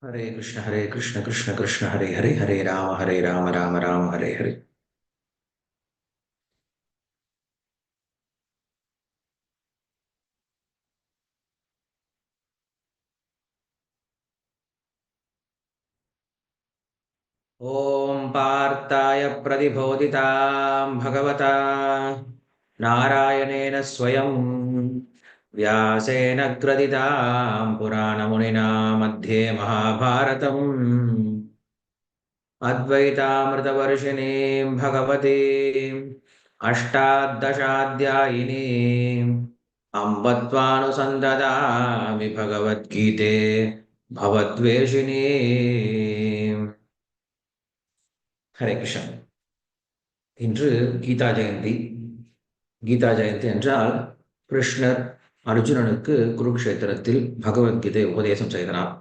हरे कृष्ण कृष्ण कृष्ण हरे हरे हरे राम राम राम हरे हरे। ओम पार्थाय प्रतिबोधितां भगवता नारायणेन स्वयं व्यासेन ग्रथितां पुराणमुनिना मध्ये महाभारतम् अद्वैतामृतवर्षिणीं भगवतीम् अष्टादशाध्यायिनीम् अम्बत्वानुसन्ददामि भगवद्गीते भवद्वेषिणीम्। हरे कृष्ण। இன்று கீதா ஜெயந்தி. கீதா ஜெயந்தி என்றால் கிருஷ்ணர் அர்ஜுனனுக்கு குருக்ஷேத்திரத்தில் பகவத்கீதை உபதேசம் செய்தனர்.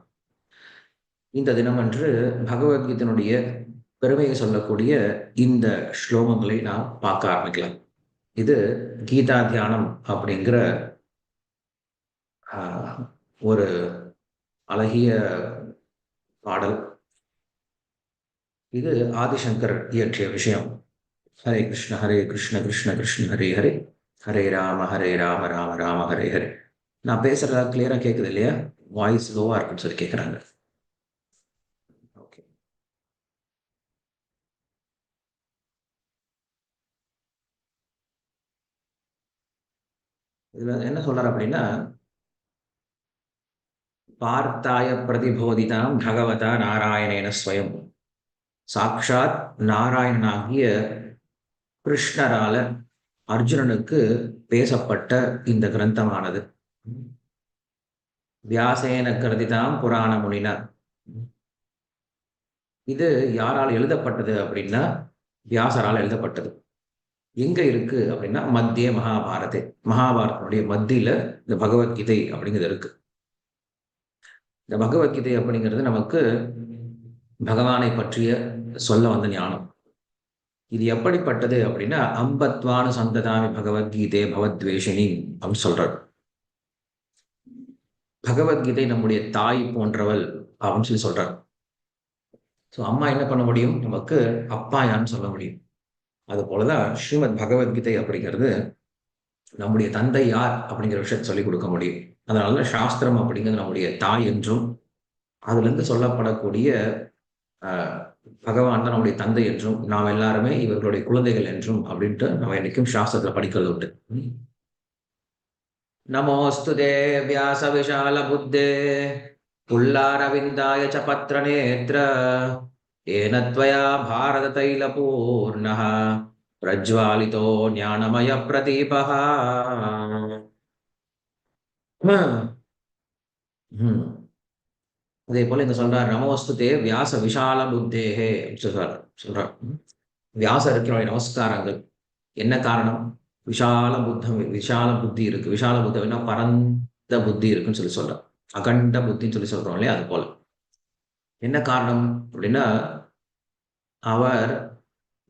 இந்த தினமன்று பகவத்கீதையினுடைய பெருமையை சொல்லக்கூடிய இந்த ஸ்லோகங்களை நாம் பார்க்க ஆரம்பிக்கலாம். இது கீதா தியானம் அப்படிங்கிற ஒரு அழகிய பாடல். இது ஆதிசங்கர் இயற்றிய விஷயம். ஹரே கிருஷ்ண கிருஷ்ண கிருஷ்ண ஹரே ஹரே ஹரே ராம ராம ராம ஹரே ஹரே. நான் பேசுறதா கிளியரா கேட்குது இல்லையா? வாய்ஸ் லோவா இருக்குன்னு சொல்லி கேட்குறாங்க. ஓகே, இதுல என்ன சொல்றாரு அப்படின்னா, பார்த்தாய பிரதிபோதிதாம் பகவதா நாராயணேன ஸ்வயம். சாக்ஷாத் நாராயணனாகிய கிருஷ்ணரால அர்ஜுனனுக்கு பேசப்பட்ட இந்த கிரந்தமானது வியாசேன கிருதிதாம் புராண முனினா. இது யாரால் எழுதப்பட்டது அப்படின்னா வியாசரால் எழுதப்பட்டது. எங்க இருக்கு அப்படின்னா மத்திய மகாபாரதே, மகாபாரதனுடைய மத்தியில இந்த பகவத்கீதை அப்படிங்கிறது இருக்கு. இந்த பகவத்கீதை அப்படிங்கிறது நமக்கு பகவானை பற்றிய சொல்ல வந்த ஞானம். இது எப்படிப்பட்டது அப்படின்னா அம்பத்வானு சந்ததாமி பகவத்கீதை பவத்வேஷினி அப்படின்னு சொல்றார். பகவத்கீதை நம்முடைய தாய் போன்றவள் அப்படின்னு சொல்லி சொல்றார். ஸோ அம்மா என்ன பண்ண முடியும்? நமக்கு அப்பா யான்னு சொல்ல முடியும். அது போலதான் ஸ்ரீமத் பகவத்கீதை அப்படிங்கிறது நம்முடைய தந்தை யார் அப்படிங்கிற விஷயத்தை சொல்லிக் கொடுக்க முடியும். அதனால சாஸ்திரம் அப்படிங்கிறது நம்முடைய தாய் என்றும், அதுல இருந்து சொல்லப்படக்கூடிய பகவான் தான் நம்முடைய தந்தை என்றும், நாம் எல்லாருமே இவர்களுடைய குழந்தைகள் என்றும் அப்படின்ட்டு நம்ம என்னைக்கும் சாஸ்திரத்துல படிக்கிறது உண்டு. நமோஸ்து வியாச விஷால புத்தே புல்லாரவிந்தாய ச பத்ர நேத்ர ஏன த்வயா பாரத தைல பூர்ணः பிரஜ்வாலிதோ ஞானமய பிரதீபः. அதே போல இங்க சொல்றார், நமோஸ்துதே வியாச விஷால புத்தேகே சொல்றார். வியாசருக்கு நமஸ்காரங்கள். என்ன காரணம்? விஷால புத்தம், விஷால புத்தி இருக்கு. விஷால புத்தம் பரந்த புத்தி இருக்குன்னு சொல்லி சொல்றார். அகண்ட புத்தின்னு சொல்லி சொல்றோம் இல்லையா? அது போல என்ன காரணம் அப்படின்னா, அவர்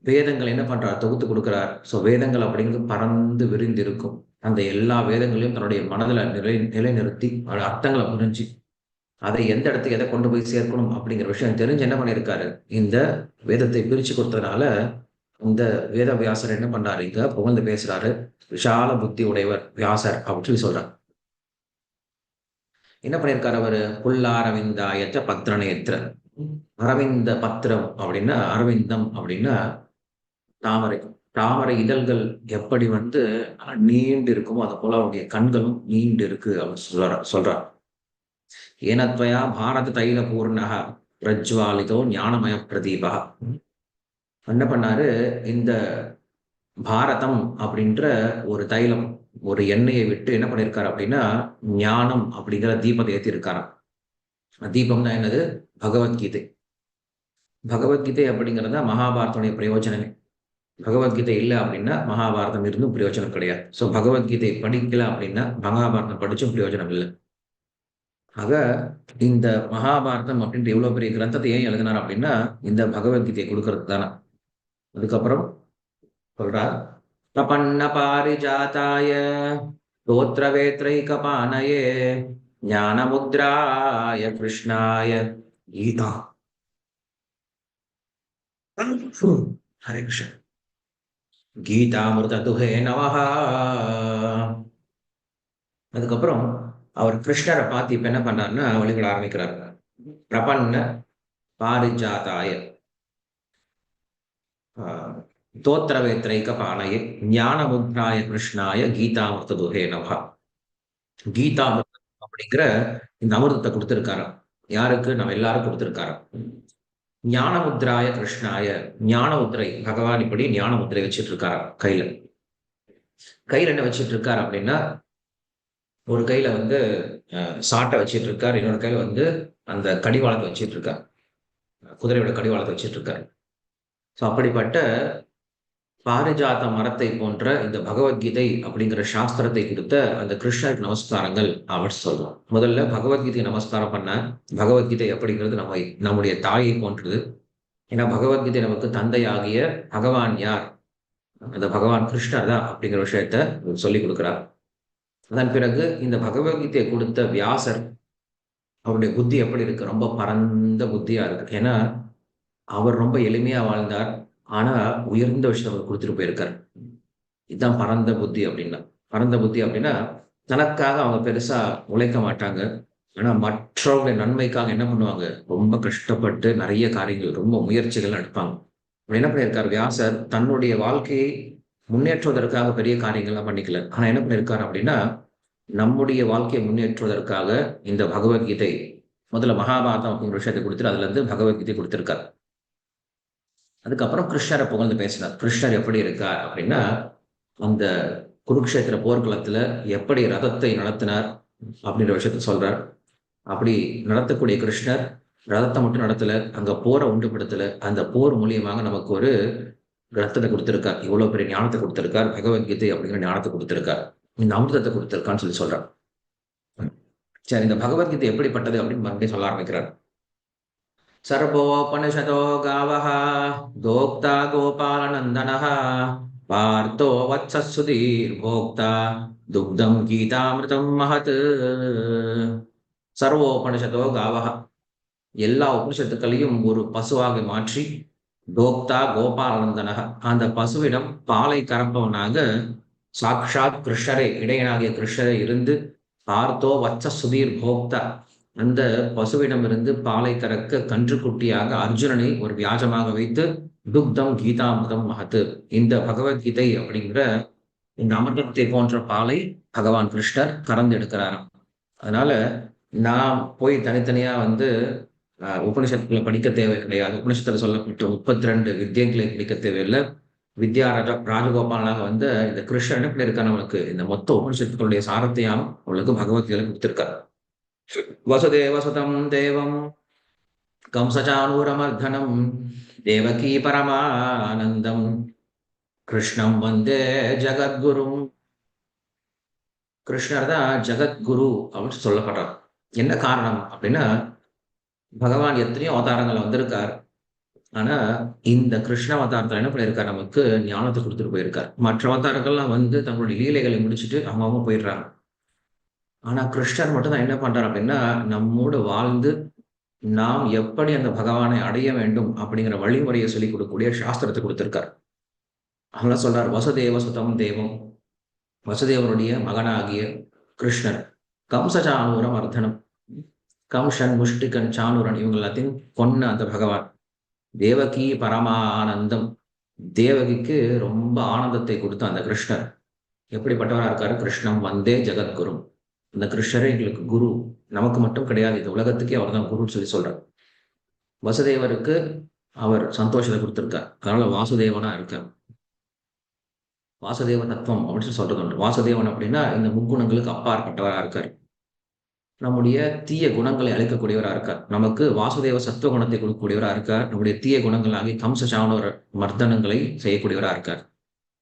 வேதங்கள் என்ன பண்றார்? தொகுத்து கொடுக்கிறார். ஸோ வேதங்கள் அப்படிங்கிறது பறந்து விரிந்து இருக்கும். அந்த எல்லா வேதங்களையும் தன்னுடைய மனதில் நிலைநிறுத்தி அர்த்தங்களை புரிஞ்சு அதை எந்த இடத்துக்கு எதை கொண்டு போய் சேர்க்கணும் அப்படிங்கிற விஷயம் தெரிஞ்சு என்ன பண்ணியிருக்காரு? இந்த வேதத்தை பிரிச்சு கொடுத்ததுனால இந்த வேத வியாசர் என்ன பண்றாரு? இங்க புகழ்ந்து பேசுறாரு. விஷால புத்தி உடையவர் வியாசர் அப்படின்னு சொல்லி சொல்றார். என்ன பண்ணியிருக்காரு அவரு? புல்லாரவிந்தாயற்ற பத்ரநேத்திர. அரவிந்த பத்திரம் அப்படின்னா, அரவிந்தம் அப்படின்னா தாமரை. தாமரை இதழ்கள் எப்படி நீண்டு இருக்குமோ அது போல அவருடைய கண்களும் நீண்டு இருக்கு அப்படின்னு சொல்றார். ஏனத்வயா பாரத தைல பூர்ணக பிரஜ்வாலிதோ ஞானமய பிரதீபா. என்ன பண்ணாரு? இந்த பாரதம் அப்படின்ற ஒரு தைலம், ஒரு எண்ணெயை விட்டு என்ன பண்ணியிருக்காரு அப்படின்னா ஞானம் அப்படிங்கிற தீபத்தை ஏற்றி இருக்காராம். தீபம் தான் என்னது? பகவத்கீதை. பகவத்கீதை அப்படிங்கிறத மகாபாரதனுடைய பிரயோஜனமே. பகவத்கீதை இல்லை அப்படின்னா மகாபாரதம் இருந்தும் பிரயோஜனம் கிடையாது. ஸோ பகவத்கீதை படிக்கல அப்படின்னா மகாபாரதம் படிச்சும் பிரயோஜனம் இல்லை. ஆக இந்த மகாபாரதம் அப்படின்ற எவ்வளவு பெரிய கிரந்தத்தை ஏன் எழுதினார் அப்படின்னா இந்த பகவத்கீதையை கொடுக்கறது தானே. அதுக்கப்புறம் சொல்றார், பிரபன்ன பாரிஜாதாய ஸ்தோத்ர வேத்ரைகபானயே ஞானமுத்ராய கிருஷ்ணாய கீதா. ஹரே கிருஷ்ண. கீதாமிருத துஹே நமஹ. அதுக்கப்புறம் அவர் கிருஷ்ணரை பார்த்து இப்ப என்ன பண்றாருன்னா வழிபட ஆரம்பிக்கிறாரு. பிரபன்ன பாரிஜாதாய தோத்திரவேத்திரைக்க பானையே ஞானமுத்ராய கிருஷ்ணாய கீதாமிருத துஹே நமஹ. கீதாமிருதம் அப்படிங்கிற இந்த அமிர்தத்தை கொடுத்திருக்காராம். யாருக்கு? நம்ம எல்லாரும் கொடுத்திருக்காராம். ஞானமுத்ராய கிருஷ்ணாய, ஞான முத்திரை பகவான் இப்படி ஞான முத்திரை வச்சிட்டு இருக்காராம் கையில. கையில என்ன வச்சிட்டு இருக்காரு அப்படின்னா, ஒரு கையில வந்து சாட்டை வச்சிட்டு இருக்காரு, இன்னொரு கையில வந்து அந்த கடிவாளத்தை வச்சிட்டு இருக்காரு. குதிரையோட கடிவாளத்தை வச்சிட்டு இருக்காரு. ஸோ அப்படிப்பட்ட பாரிஜாத மரத்தை போன்ற இந்த பகவத்கீதை அப்படிங்கிற சாஸ்திரத்தை கொடுத்த அந்த கிருஷ்ணருக்கு நமஸ்காரங்கள் அவர் சொல்றோம். முதல்ல பகவத்கீதையை நமஸ்காரம் பண்ண. பகவத்கீதை அப்படிங்கிறது நம்முடைய தாயை போன்றது. ஏன்னா பகவத்கீதை நமக்கு தந்தையாகிய பகவான் யார்? அந்த பகவான் கிருஷ்ணர் தான் அப்படிங்கிற விஷயத்த சொல்லிக் கொடுக்கிறார். அதன் பிறகு இந்த பகவத்கீதையை கொடுத்த வியாசர், அவருடைய புத்தி எப்படி இருக்கு? ரொம்ப பரந்த புத்தியா இருக்கு. ஏன்னா அவர் ரொம்ப எளிமையா வாழ்ந்தார். ஆனா உயர்ந்த விஷயத்தை அவர் கொடுத்துட்டு போயிருக்கார். இதுதான் பரந்த புத்தி அப்படின்னா. பரந்த புத்தி அப்படின்னா தனக்காக அவங்க பெருசா உழைக்க மாட்டாங்க. ஆனா மற்றவருடைய நன்மைக்காக என்ன பண்ணுவாங்க? ரொம்ப கஷ்டப்பட்டு நிறைய காரியங்கள், ரொம்ப முயற்சிகள் எடுப்பாங்க. அவர் என்ன பண்ணியிருக்கார்? வியாசர் தன்னுடைய வாழ்க்கையை முன்னேற்றுவதற்காக பெரிய காரியங்கள்லாம் பண்ணிக்கல. ஆனா என்ன பண்ணியிருக்காரு அப்படின்னா, நம்முடைய வாழ்க்கையை முன்னேற்றுவதற்காக இந்த பகவத்கீதை, முதல்ல மகாபாரதம் அப்படிங்கிற விஷயத்தை கொடுத்துட்டு அதுல இருந்து பகவத்கீதை கொடுத்திருக்கார். அதுக்கப்புறம் கிருஷ்ணரை புகழ்ந்து பேசினார். கிருஷ்ணர் எப்படி இருக்கார் அப்படின்னா, அந்த குருக்ஷேத்திர போர்க்களத்துல எப்படி ரதத்தை நடத்தினார் அப்படின்ற விஷயத்த சொல்றார். அப்படி நடத்தக்கூடிய கிருஷ்ணர் ரதத்தை மட்டும் நடத்தல, அங்க போரை உண்டுபடுத்தல. அந்த போர் மூலியமாக நமக்கு ஒரு ரத்தத்தை கொடுத்திருக்கார். இவ்வளவு பெரிய ஞானத்தை கொடுத்திருக்கார். பகவத்கீதை அப்படிங்கிற ஞானத்தை கொடுத்திருக்கார். இந்த அமிர்தத்தை கொடுத்திருக்கான்னு சொல்லி சொல்றார். சரி, இந்த பகவத்கீதை எப்படிப்பட்டது அப்படின்னு மறுபடியும் சொல்ல ஆரம்பிக்கிறார். சர்வோபனிஷதோ காவஹ தோக்தா கோபாலநந்தனஹ பார்த்தோ வத்சசுதீர் போக்தா துக்தம் கீதாமிருதம் மகத். சர்வோபனிஷதோ காவஹ, எல்லா உபனிஷத்துக்களையும் ஒரு பசுவாக மாற்றி, தோக்தா கோபாலநந்தனஹ, அந்த பசுவிடம் பாலை கறப்பவனாக சாக்ஷாத் கிருஷ்ணரே, இடையனாகிய கிருஷ்ணரே இருந்து, பார்த்தோ வச்ச சுதீர் போக்தா, அந்த பசுவிடமிருந்து பாலை கறக்க கன்றுக்குட்டியாக அர்ஜுனனை ஒரு வியாஜமாக வைத்து, துக்தம் கீதாமிருதம் மகத்து, இந்த பகவத்கீதை அப்படிங்கிற இந்த அமிர்தத்தை போன்ற பாலை பகவான் கிருஷ்ணர் கறந்து எடுக்கிறாராம். அதனால நான் போய் தனித்தனியா வந்து உபனிஷத்துல படிக்க தேவை கிடையாது. உபனிஷத்துல சொல்லப்பட்ட 32 வித்தியங்களை படிக்க தேவையில்லை. வித்யா ராஜகோபாலனாக வந்து இந்த கிருஷ்ணன் என்ன பண்ணியிருக்காரு? நம்மளுக்கு இந்த மொத்த உபனிஷத்துக்களுடைய சாரத்தையும் அவளுக்கு பகவத்கீதை கொடுத்திருக்காரு. வசுதேவ சுதம் தேவம் கம்சசானூரமர்தனம் தேவகி பரமானந்தம் கிருஷ்ணம் வந்தே ஜகத்குரும். கிருஷ்ணர் தான் ஜகத்குரு அப்படின்னு சொல்லப்படுறார். என்ன காரணம் அப்படின்னா, பகவான் எத்தனையோ அவதாரங்கள் வந்திருக்கார். ஆனா இந்த கிருஷ்ண அவதாரத்துல என்ன பண்ணியிருக்காரு? நமக்கு ஞானத்தை கொடுத்துட்டு போயிருக்கார். மற்ற அவதாரங்கள்லாம் வந்து தங்களுடைய லீலைகளை முடிச்சுட்டு அவங்க போயிடுறாங்க. ஆனா கிருஷ்ணர் மட்டும் தான் என்ன பண்றாரு அப்படின்னா, நம்மோடு வாழ்ந்து நாம் எப்படி அந்த பகவானை அடைய வேண்டும் அப்படிங்கிற வழிமுறையை சொல்லிக் கொடுக்கக்கூடிய சாஸ்திரத்தை கொடுத்திருக்கார். அவங்க சொல்றார், வசுதேவ சுதம் தேவம், வசுதேவனுடைய மகனாகிய கிருஷ்ணர், கம்சசானூரம் அர்த்தனம், கம்சன் முஷ்டிகன் சானூரன் இவங்க எல்லாத்தையும் கொன்ன அந்த பகவான், தேவகி பரமானந்தம், தேவகிக்கு ரொம்ப ஆனந்தத்தை கொடுத்த அந்த கிருஷ்ணர் எப்படிப்பட்டவரா இருக்காரு? கிருஷ்ணம் வந்தே ஜெகத்குரு, இந்த கிருஷ்ணரே எங்களுக்கு குரு, நமக்கு மட்டும் கிடையாது, இந்த உலகத்துக்கே அவர் தான் குருன்னு சொல்லி சொல்றார். வசுதேவருக்கு அவர் சந்தோஷத்தை கொடுத்திருக்கார். அதனால வாசுதேவனா இருக்கார். வாசுதேவ தத்துவம் அப்படின்னு சொல்றது உண்டு. வாசுதேவன் அப்படின்னா இந்த முக்குணங்களுக்கு அப்பாற்பட்டவரா இருக்கார். நம்முடைய தீய குணங்களை அழிக்கக்கூடியவரா இருக்கார். நமக்கு வாசுதேவ சத்துவ குணத்தை கொடுக்கக்கூடியவரா இருக்கார். நம்முடைய தீய குணங்களாகி கம்ச சானோர மர்தனங்களை செய்யக்கூடியவரா இருக்கார்.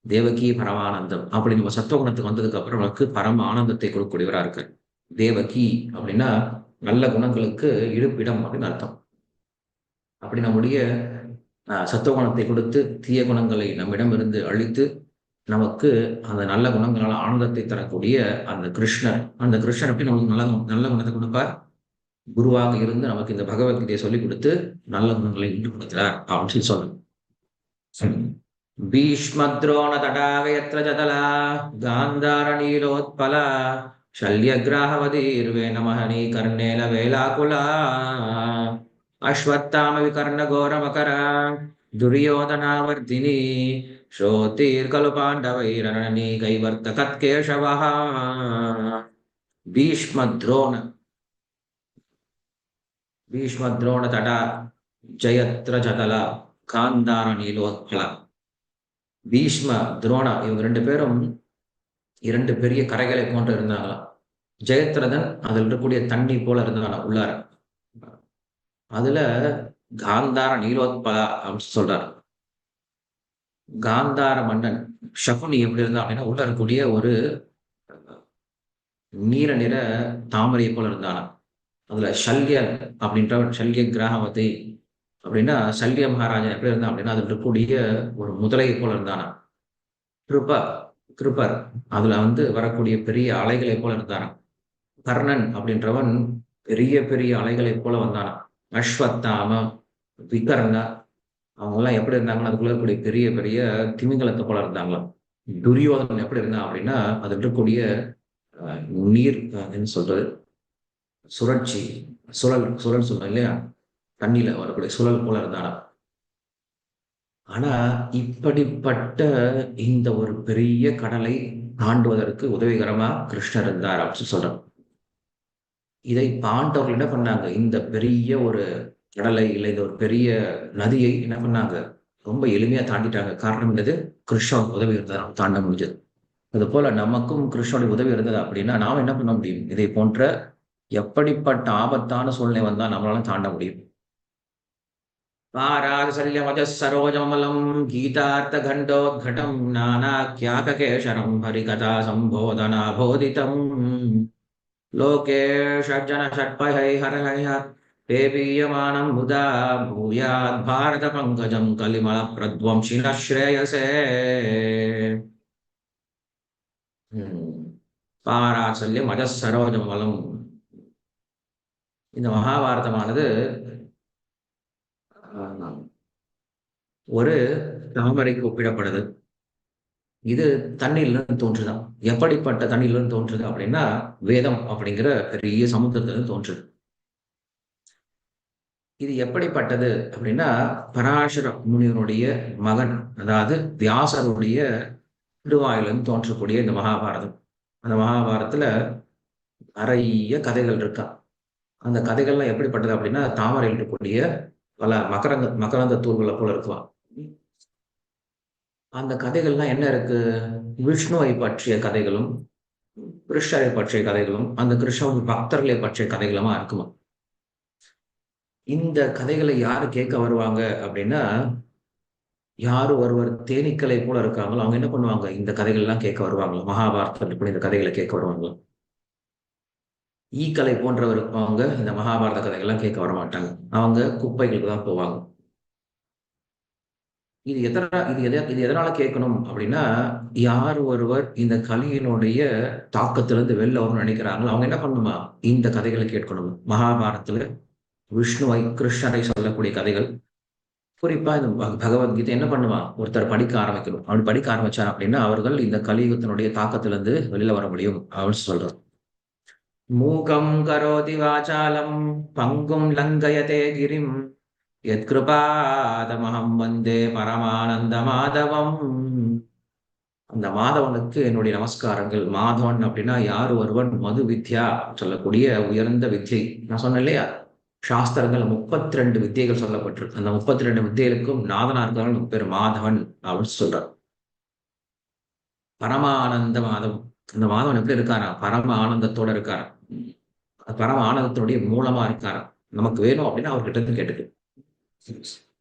தேவகி பரமானந்தம், அப்படி நம்ம சத்துவ குணத்துக்கு வந்ததுக்கு அப்புறம் நமக்கு பரம ஆனந்தத்தை கொடுக்கக்கூடியவரா இருக்கார். தேவகி அப்படின்னா நல்ல குணங்களுக்கு இருப்பிடம் அப்படின்னு அர்த்தம். அப்படி நம்முடைய சத்துவ குணத்தை கொடுத்து தீய குணங்களை நம்மிடம் இருந்து அழித்து நமக்கு அந்த நல்ல குணங்களால் ஆனந்தத்தை தரக்கூடிய அந்த கிருஷ்ணர், அந்த கிருஷ்ணர் எப்படி நமக்கு நல்ல நல்ல குணத்தை கொடுப்பார்? குருவாக இருந்து நமக்கு இந்த பகவத்கீதையை சொல்லிக் கொடுத்து நல்ல குணங்களை ஈடுபடுத்துறார் அப்படின்னு சொல்லி சொல்லணும். பீஷ்மத்ரோண தடாகயத்ர ஜதலா காந்தார நீலோத்பலா शल्यग्राहवधीर्वेणमहनी कर्णेन वेलाकुला अश्वत्थाम विकर्ण घोरमकरा दुर्योधनावर्तिनी श्रोतिर्खलु पाण्डवैरननी कैवर्तकत्केशवः भीष्मद्रोण तटा जयत्र जतला காந்தார நீலோத்பலா பீஷ்ம துரோணா இவங்க ரெண்டு பேரும் இரண்டு பெரிய கரைகளை போன்று இருந்தாங்களாம். ஜெயத்ரதன் அதில் இருக்கக்கூடிய தண்ணி போல இருந்தாங்க உள்ளார. அதுல காந்தார நீலோத்பலா அப்படின்னு சொல்றாரு. காந்தார மன்னன் சகுனி எப்படி இருந்தா அப்படின்னா உள்ள இருக்கக்கூடிய ஒரு நீல நிற தாமரையை போல இருந்தானா. அதுல சல்ய அப்படின்ற சல்ய கிராகவதி அப்படின்னா சல்ய மகாராஜா எப்படி இருந்தா அப்படின்னா அதுல இருக்கக்கூடிய ஒரு முதலையை போல இருந்தானா. கிருப்பர் அதுல வரக்கூடிய பெரிய அலைகளை போல இருந்தாராம். கர்ணன் அப்படின்றவன் பெரிய பெரிய அலைகளை போல வந்தானாம். அஸ்வத்தாம விகர்ண அவங்க எல்லாம் எப்படி இருந்தாங்கன்னா அதுக்குள்ள இருக்கக்கூடிய பெரிய பெரிய திமிங்கலத்தை போல இருந்தாங்களாம். துரியோதனன் எப்படி இருந்தான் அப்படின்னா அது இருக்கக்கூடிய நீர் என்ன சொல்றது சுழற்சி சுழல் சொல்றோம் இல்லையா, தண்ணியில வரக்கூடிய சுழல் போல இருந்தானா. ஆனா இப்படிப்பட்ட இந்த ஒரு பெரிய கடலை தாண்டுவதற்கு உதவிகரமா கிருஷ்ணர் இருந்தார் அப்படின்னு சொல்றார். இதை பாண்டவர்கள் என்ன பண்ணாங்க, இந்த பெரிய ஒரு கடலை இல்லை இந்த ஒரு பெரிய நதியை என்ன பண்ணாங்க, ரொம்ப எளிமையா தாண்டிட்டாங்க. காரணம் என்னது, கிருஷ்ணன் உதவி இருந்தார், தாண்ட முடிஞ்சது. அது போல நமக்கும் கிருஷ்ணனுடைய உதவி இருந்தது அப்படின்னா நாம் என்ன பண்ண முடியும், இதை போன்ற எப்படிப்பட்ட ஆபத்தான சூழ்நிலை வந்தா நம்மளால தாண்ட முடியும். सरोजमलं गीतार्थखण्डोद्घटं नानाख्याककेशरं हरिकथा सम्बोधनाबोधितं लोके षड्जनषट्पहैहरहैः पेपीयमानं मुदा भूयात् भारतपङ्कजं कलिमलप्रध्वंसिनः श्रेयसे பாராசல்யம் அஜசரோஜமலம். இந்த மகாபாரதமானது ஒரு தாமரைக்கு ஒப்பிடப்படுது. இது தண்ணீர்ல தோன்றுதான். எப்படிப்பட்ட தண்ணீர்ல தோன்றுது அப்படின்னா வேதம் அப்படிங்கிற பெரிய சமுத்திரத்துல தோன்றுது. இது எப்படிப்பட்டது அப்படின்னா பராசர முனிவனுடைய மகன், அதாவது வியாசருடைய திருவாயிலிருந்து தோன்றக்கூடிய இந்த மகாபாரதம். அந்த மகாபாரதத்துல நிறைய கதைகள் இருக்கா. அந்த கதைகள்லாம் எப்படிப்பட்டது அப்படின்னா தாமரையில் இருக்கக்கூடிய பல மகரந்த தூள்களை போல இருக்கலாம். அந்த கதைகள்லாம் என்ன இருக்கு, விஷ்ணுவை பற்றிய கதைகளும் கிருஷ்ணரை பற்றிய கதைகளும் அந்த கிருஷ்ணன் பக்தர்களை பற்றிய கதைகளுமா இருக்குமா. இந்த கதைகளை யாரு கேட்க வருவாங்க அப்படின்னா யாரு ஒருவர் தேனீக்களை போல இருக்காங்களோ அவங்க என்ன பண்ணுவாங்க, இந்த கதைகள்லாம் கேட்க வருவாங்களா, மகாபாரதத்தில் இந்த கதைகளை கேட்க வருவாங்களா. ஈக்களை போன்றவர் இருப்பவங்க இந்த மகாபாரத கதைகள்லாம் கேட்க வர மாட்டாங்க, அவங்க குப்பைகளுக்கு தான் போவாங்க. இது எதனால கேட்கணும் அப்படின்னா யார் ஒருவர் இந்த கலியினுடைய தாக்கத்திலிருந்து வெளில வரணும்னு நினைக்கிறாங்களோ அவங்க என்ன பண்ணணுமா, இந்த கதைகளை கேட்கணும். மகாபாரதத்துல விஷ்ணுவை கிருஷ்ணரை சொல்லக்கூடிய கதைகள், குறிப்பா இந்த பகவத்கீதை என்ன பண்ணுவான், ஒருத்தர் படிக்க ஆரம்பிக்கணும். அப்படி படிக்க ஆரம்பிச்சார் அப்படின்னா அவர்கள் இந்த கலியுகத்தினுடைய தாக்கத்திலிருந்து வெளியில வர முடியும் அப்படின்னு சொல்றார். மூகம் கரோதி வாசாலம் பங்கும் லங்கயதே கிரிம் யத்கிருபாதமஹம் வந்தே பரமானந்த மாதவம். அந்த மாதவனுக்கு என்னுடைய நமஸ்காரங்கள். மாதவன் அப்படின்னா யார் ஒருவன் மது வித்யா சொல்லக்கூடிய உயர்ந்த வித்யை. நான் சொன்னேன் இல்லையா, சாஸ்திரங்கள் 32 வித்தியைகள் சொல்லப்பட்டிருக்கு. அந்த 32 வித்தியைகளுக்கும் நாதனா இருக்கிறவன் பேர் மாதவன் அப்படின்னு சொல்றார். பரமானந்த மாதவன். அந்த மாதவன் எப்படி இருக்காரா, பரம ஆனந்தத்தோட இருக்காரா, பரம ஆனந்தத்தினுடைய மூலமா இருக்காரா. நமக்கு வேணும் அப்படின்னா அவர்கிட்ட இருந்து கேட்டுக்கு.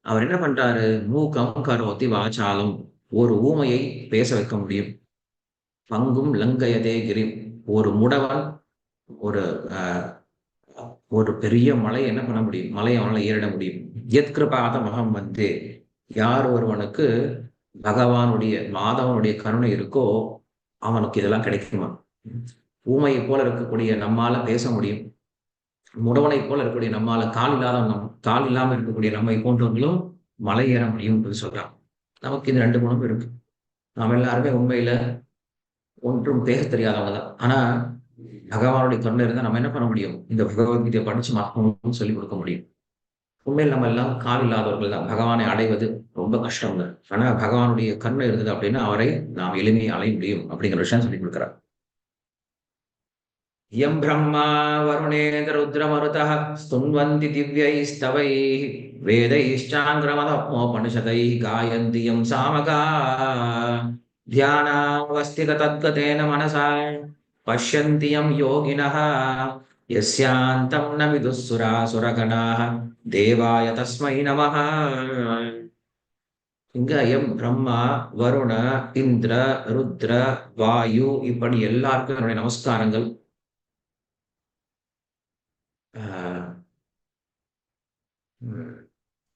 அவர் என்ன பண்றாரு, மூக்கம் கரோதி வாசாலம், ஒரு ஊமையை பேச வைக்க முடியும். பங்கும் லங்கயதே கிரிம், ஒரு முடவன் ஒரு பெரிய மலை என்ன பண்ண முடியும், மலையை அவனால ஏறிட முடியும். யத்கிருபாத மகம் வந்தே, யார் ஒருவனுக்கு பகவானுடைய மாதவனுடைய கருணை இருக்கோ அவனுக்கு இதெல்லாம் கிடைக்குமா. ஊமையை போல இருக்கக்கூடிய நம்மால பேச முடியும், முடவனை போல இருக்கக்கூடிய நம்மால கால் இல்லாம இருக்கக்கூடிய நம்மை போன்றவர்களும் மலை ஏற முடியும் சொல்றாங்க. நமக்கு இந்த 2 குணமும் இருக்கு. நாம் எல்லாருமே உண்மையில ஒன்றும் பேச தெரியாதவங்க தான். ஆனா பகவானுடைய கருணை இருந்தா நம்ம என்ன பண்ண முடியும்? இந்த பகவத்கீதைய படிச்சு மத்தவங்களுக்கும் சொல்லிக் கொடுக்க முடியும். உண்மையில் நம்ம எல்லாம் கால் இல்லாதவர்கள் தான். பகவானை அடைவது ரொம்ப கஷ்டம்ங்க. ஆனா பகவானுடைய கருணை இருந்தது அப்படின்னா, அவரை நாம் எளிமையா அடைய முடியும் அப்படிங்கிற விஷயம் சொல்லிக் கொடுக்கிறார். யம் பிரம்மா வருணேந்திர ருத்ரமருதः स्तुन्वन्ति दिव्यैस्तवैः वेदैश्चाङ्ग्रमदमोपनिषदैः गायन्ति यं सामगाः ध्यानावस्थिततद्गतेन मनसा पश्यन्ति यं योगिनः यस्यान्तं न विदुः सुरासुरगणाः देवाय तस्मै नमः. இங்க எம் பிரம்மா, வருண, இந்திர, ருத்ர, வாயு இப்படி எல்லாருக்கும் என்னுடைய நமஸ்காரங்கள்.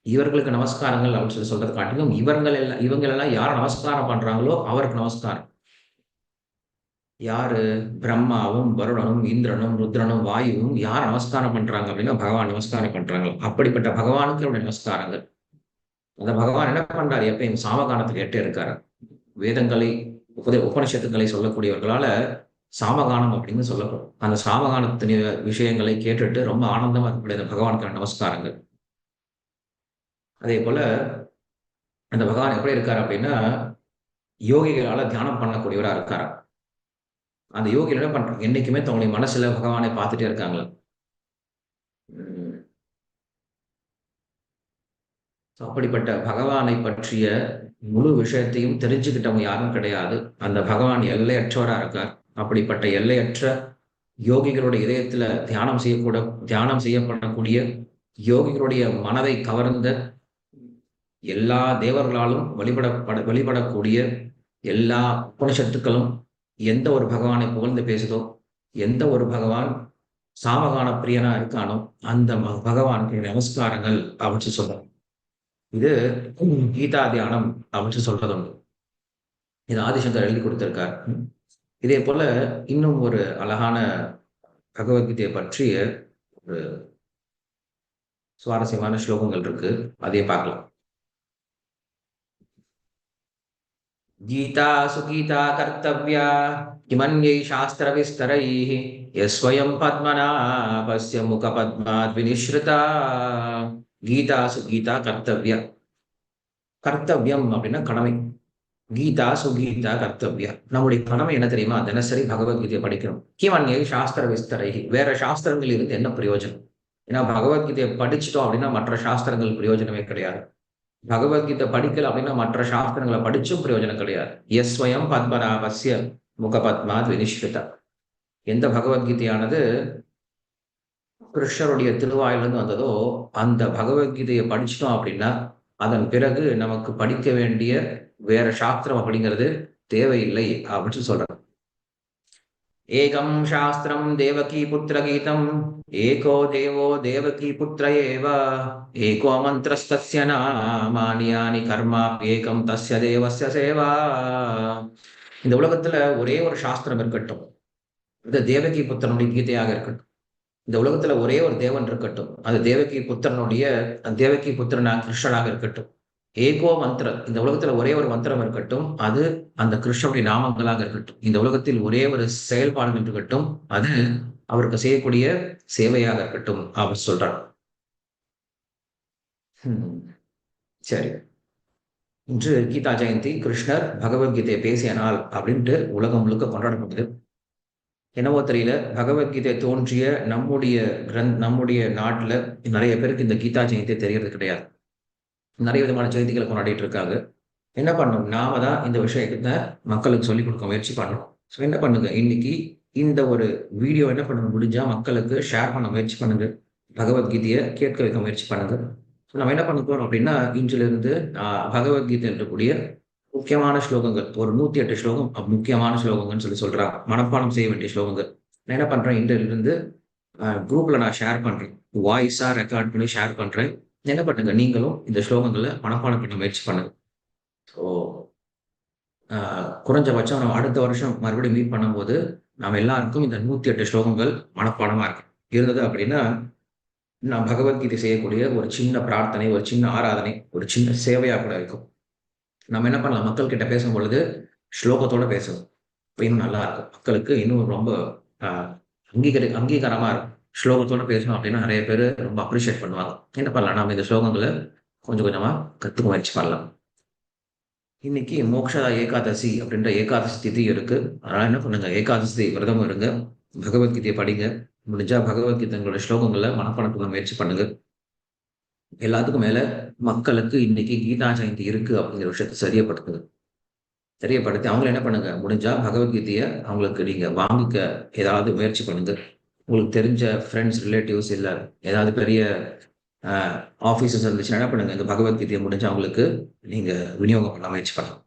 இவர்களுக்கு நமஸ்காரங்கள் அப்படின்னு சொல்லி சொல்றது காட்டிலும் இவங்க எல்லாம் யார் நமஸ்காரம் பண்றாங்களோ அவருக்கு நமஸ்காரம். யாரு? பிரம்மாவும் வருணனும் இந்திரனும் ருத்ரனும் வாயுவும் யார் நமஸ்காரம் பண்றாங்க அப்படின்னா பகவான் நமஸ்காரம் பண்றாங்க. அப்படிப்பட்ட பகவானுக்கு என்னுடைய நமஸ்காரங்கள். அந்த பகவான் என்ன பண்றாரு? எப்பயும் சாமகானத்துக்கு கேட்டே இருக்காரு. வேதங்களை உபனிஷத்துக்களை சொல்லக்கூடியவர்களால சாமகானம் அப்படின்னு சொல்லப்படும். அந்த சாமகானத்தின் விஷயங்களை கேட்டுட்டு ரொம்ப ஆனந்தமா இருக்கக்கூடிய அந்த பகவானுக்கான நமஸ்காரங்கள். அதே போல அந்த பகவான் எப்படி இருக்காரு அப்படின்னா யோகிகளால தியானம் பண்ணக்கூடியவரா இருக்காரு. அந்த யோகிகள் என்ன பண்றாங்க? என்னைக்குமே தங்களுடைய மனசுல பகவானை பார்த்துட்டே இருக்காங்களா. அப்படிப்பட்ட பகவானை பற்றிய முழு விஷயத்தையும் தெரிஞ்சுக்கிட்டவங்க யாரும் கிடையாது. அந்த பகவான் எல்லையற்றவரா இருக்கார். அப்படிப்பட்ட எல்லையற்ற யோகிகளுடைய இதயத்துல தியானம் செய்யப்படக்கூடிய யோகிகளுடைய மனதை கவர்ந்த எல்லா தேவர்களாலும் வழிபடக்கூடிய எல்லா உபனிஷத்துக்களும் எந்த ஒரு பகவானை புகழ்ந்து பேசுதோ, எந்த ஒரு பகவான் சாமகான பிரியனா இருக்கானோ அந்த பகவானுக்கு நமஸ்காரங்கள் அப்படின்னு சொல்றாங்க. இது கீதா தியானம் அப்படின்னு சொல்றது உண்டு. இது ஆதிசங்கர் எழுதி கொடுத்திருக்கார். இதே போல இன்னும் ஒரு அழகான பகவத்கீதையை பற்றிய ஒரு சுவாரஸ்யமான ஸ்லோகங்கள் இருக்கு. அதையே பார்க்கலாம். गीता सुगीता कर्तव्या किमन्यै शास्त्रविस्तरैः यस्वयं पद्मनाभस्य मुखपद्मात् विनिश्रिता गीता सुगीता कर्तव्या. கர்த்தவியம் அப்படின்னா கடமை. கீதா சுகீதா கர்த்தவ்யா. நம்முடைய கடமை என்ன தெரியுமா? தினசரி பகவத்கீதையை படிக்கணும். கிமன்யை சாஸ்திர விஸ்தரைகி. வேற சாஸ்திரங்கள் இருந்து என்ன பிரயோஜனம்? ஏன்னா பகவத்கீதையை படிச்சுட்டோம் அப்படின்னா மற்ற சாஸ்திரங்கள் பிரயோஜனமே கிடையாது. பகவத்கீதை படிக்கல அப்படின்னா மற்ற சாஸ்திரங்களை படிச்சும் பிரயோஜனம் கிடையாது. எஸ்வயம் பத்மநாபஸ்ய முகபத்மாத் வினிஷ்கிருதா. எந்த பகவத்கீதையானது கிருஷ்ணருடைய திருவாயிலிருந்து வந்ததோ அந்த பகவத்கீதையை படிச்சிட்டோம் அப்படின்னா அதன் பிறகு நமக்கு படிக்க வேண்டிய வேற சாஸ்திரம் அப்படிங்கிறது தேவையில்லை அப்படின்னு சொல்றாங்க. ஏகம் சாஸ்திரம் தேவகி புத்திர கீதம் ஏகோ தேவோ தேவகி புத்திர ஏவ ஏகோ மந்திரஸ்தஸ்ய நாமானி கர்மா ஏகம் தஸ்ய தேவஸ்ய சேவா. இந்த உலகத்துல ஒரே ஒரு சாஸ்திரம் இருக்கட்டும், இந்த தேவகி புத்திரனுடைய கீதையாக இருக்கட்டும். இந்த உலகத்துல ஒரே ஒரு தேவன் இருக்கட்டும், அது தேவகி புத்திரனாக கிருஷ்ணனாக இருக்கட்டும். ஏகோ மந்திரம், இந்த உலகத்துல ஒரே ஒரு மந்திரம் இருக்கட்டும், அது அந்த கிருஷ்ணனுடைய நாமங்களாக இருக்கட்டும். இந்த உலகத்தில் ஒரே ஒரு செயல்பாடுகள் இருக்கட்டும், அது அவருக்கு செய்யக்கூடிய சேவையாக இருக்கட்டும் அவர் சொல்றார். சரி, இன்று கீதா ஜெயந்தி, கிருஷ்ணர் பகவத்கீதையை பேசிய நாள் அப்படின்ட்டு உலகம் முழுக்க கொண்டாடப்படுது. என்னவோ தெரியல, பகவத்கீதை தோன்றிய நம்முடைய நாட்டுல நிறைய பேருக்கு இந்த கீதா ஜெயந்தி தெரியறது கிடையாது. நிறைய விதமான ஜெயந்திகளை கொண்டாடிட்டு இருக்காங்க. என்ன பண்ணணும்? நாம தான் இந்த விஷயத்த மக்களுக்கு சொல்லிக் கொடுக்க முயற்சி பண்ணணும். ஸோ என்ன பண்ணுங்க, இன்னைக்கு இந்த ஒரு வீடியோ என்ன பண்ண முடிஞ்சா மக்களுக்கு ஷேர் பண்ண முயற்சி பண்ணுங்க. பகவத்கீதையை கேட்க வைக்க முயற்சி பண்ணுங்க. ஸோ நம்ம என்ன பண்ண போறோம் அப்படின்னா, இன்றிலிருந்து பகவத்கீதை இருக்கக்கூடிய முக்கியமான ஸ்லோகங்கள், ஒரு 108 ஸ்லோகம் முக்கியமான ஸ்லோகங்கள்னு சொல்றாங்க, மனப்பாடம் செய்ய வேண்டிய ஸ்லோகங்கள். நான் என்ன பண்றேன், இன்றிலிருந்து குரூப்ல நான் ஷேர் பண்றேன், வாய்ஸா ரெக்கார்ட் பண்ணி ஷேர் பண்றேன். என்ன பண்ணுங்க, நீங்களும் இந்த ஸ்லோகங்களை மனப்பாடம் பண்ண முயற்சி பண்ணுங்க. ஸோ குறைஞ்சபட்சம் நம்ம அடுத்த வருஷம் மறுபடியும் மீட் பண்ணும்போது நம்ம எல்லாருக்கும் இந்த 108 ஸ்லோகங்கள் மனப்பாடமா இருக்கும். இருந்தது அப்படின்னா, நான் பகவத்கீதை செய்யக்கூடிய ஒரு சின்ன பிரார்த்தனை, ஒரு சின்ன ஆராதனை, ஒரு சின்ன சேவையா கூட இருக்கும். நம்ம என்ன பண்ணலாம், மக்கள் கிட்ட பேசும்பொழுது ஸ்லோகத்தோட பேசணும். அப்ப இன்னும் நல்லா இருக்கும். மக்களுக்கு இன்னும் ரொம்ப அ அங்கீகாரமா இருக்கும். ஸ்லோகத்தோட பேசணும் அப்படின்னா நெறைய பேரு ரொம்ப அப்ரிஷியேட் பண்ணுவாங்க. என்ன பண்ணலாம், நாம இந்த ஸ்லோகங்கள கொஞ்சம் கொஞ்சமா கத்துக்க முயற்சி பண்ணலாம். இன்னைக்கு மோக்ஷா ஏகாதசி அப்படின்ற ஏகாதசி திதி இருக்கு. அதனால என்ன பண்ணுங்க, ஏகாதசி விரதம் இருங்க. பகவத்கீதைய படிங்க. முடிஞ்சா பகவத்கீதைங்களோட ஸ்லோகங்கள மனப்பாடம் பண்ண முயற்சி பண்ணுங்க. எல்லாத்துக்கும் மேல மக்களுக்கு இன்னைக்கு கீதா ஜெயந்தி இருக்கு அப்படிங்கிற விஷயத்த தெரியப்படுத்துங்க. தெரியப்படுத்தி அவங்கள என்ன பண்ணுங்க, முடிஞ்சா பகவத்கீதைய அவங்களுக்கு நீங்க வாங்கிக்க ஏதாவது முயற்சி பண்ணுங்க. உங்களுக்கு தெரிஞ்ச ஃபிரெண்ட்ஸ், ரிலேட்டிவ்ஸ் இல்ல ஏதாவது பெரிய அ ஆஃபீஸஸ் இருந்துச்சுன்னா என்ன பண்ணுங்க, இந்த பகவத்கீதைய முடிஞ்சா அவங்களுக்கு நீங்க விநியோகம் பண்ண முயற்சி பண்ணலாம்.